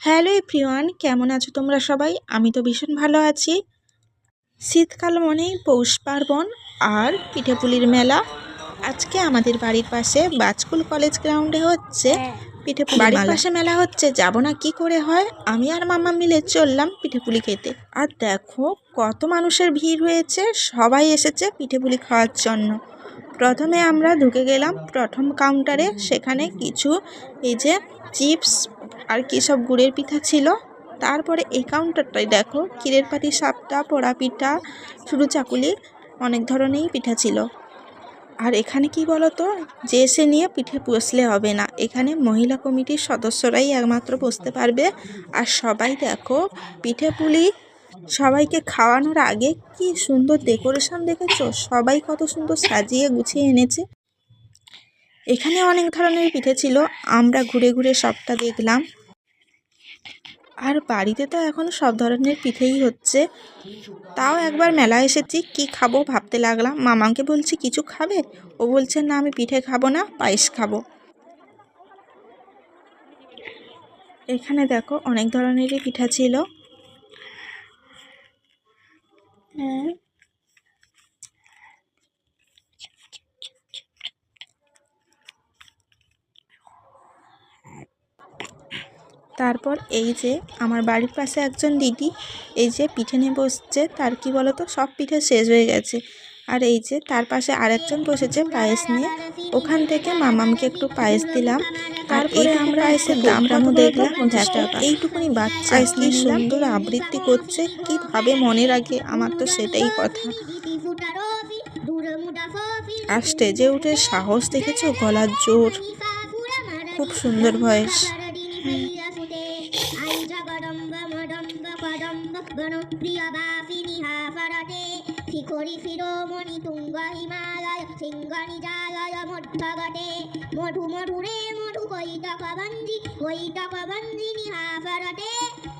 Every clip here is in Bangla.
হ্যালো এভরিওয়ান, কেমন আছো তোমরা সবাই? আমি তো ভীষণ ভালো আছি। শীতকাল মানেই পৌষ পার্বণ আর পিঠেপুলির মেলা। আজকে আমাদের বাড়ির পাশে বাজকুল কলেজ গ্রাউন্ডে হচ্ছে পিঠেপুলি মেলা। বাড়ির পাশে মেলা হচ্ছে, যাব না কি করে হয়। আমি আর মামা মিলে চললাম পিঠেপুলি খেতে। আর দেখো কত মানুষের ভিড় হয়েছে, সবাই এসেছে পিঠেপুলি খাওয়ার জন্য। প্রথমে আমরা ঢুকে গেলাম প্রথম কাউন্টারে। সেখানে কিছু এই যে চিপস আর কী সব গুড়ের পিঠা ছিল। তারপরে এই কাউন্টারটায় দেখো ক্ষীরের পাটি সাপটা, পোড়া পিঠা, শুধু চাকুলি, অনেক ধরনেরই পিঠা ছিল। আর এখানে কি বলতো, যে সে নিয়ে পিঠে বসলে হবে না, এখানে মহিলা কমিটির সদস্যরাই একমাত্র বসতে পারবে। আর সবাই দেখো পিঠে পুলি সবাইকে খাওয়ানোর আগে কি সুন্দর ডেকোরেশন দেখেছো, সবাই কত সুন্দর সাজিয়ে গুছিয়ে এনেছে। এখানে অনেক ধরনের পিঠে ছিল, আমরা ঘুরে ঘুরে সবটা দেখলাম। আর বাড়িতে তো এখন সব ধরনের পিঠেই হচ্ছে, তাও একবার মেলায় এসেছি, কি খাবো ভাবতে লাগলাম। মামাকে বলছি কিছু খাবে, ও বলছে না আমি পিঠে খাবো না, পায়েস খাবো। এখানে দেখো অনেক ধরনেরই পিঠা ছিল। তারপর এই যে আমার বাড়ির পাশে একজন দিদি এই যে পিঠে নিয়ে বসছে, তার কি বলতো সব পিঠে শেষ হয়ে গেছে। আর এই যে তার পাশে আরেকজন বসেছে পায়েস নিয়ে, ওখান থেকে মামামকে একটু পায়েস দিলাম। তারপরে আমরা পায়েসের দামটাও দেখলাম 50 টাকা। এইটুকুনি বাচ্চা কি সুন্দর আবৃত্তি করছে, কিভাবে মনে রাখে, আমার তো সেটাই কথা। আর স্টেজে উঠে সাহস দেখেছো, গলার জোর, খুব সুন্দর ভয়েস। শিখরি শিরোমণি তুঙ্গ হিমালয় সিংহনি জালয় মধ্যগটে মধু মধুরে মধু কৈতকবঞ্জি নিহাফরতে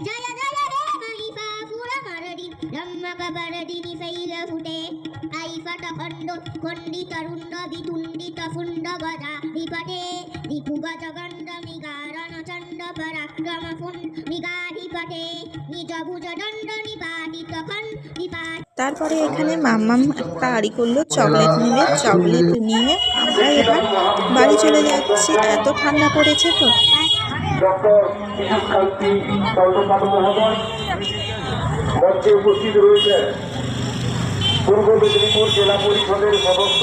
জয় জয় রে মহিষাসুর মর্দিনী ব্রহ্মকবর্দিনী শৈলসুতে আইফট খণ্ড খণ্ডিত রুণ্ড বিতুণ্ডিত ফুণ্ড গজা বিপটে রিপুগজ গণ্ড মৃগারণ চণ্ড পরাক্রম ফুণ্ড মৃগাধিপটে নিজ ভুজ দণ্ড নিপাতিত খণ্ড নিপাত। তারপরে এখানে মাম্মাম একটা আড়ি করলো, চকলেট নেবে। চকলেট নিয়ে আমরা এবার বাড়ি চলে যাচ্ছি, এত ঠান্ডা পড়েছে। তো উপস্থিত রয়েছে পূর্ব মেদিনীপুর জেলা পরিষদের সদস্য।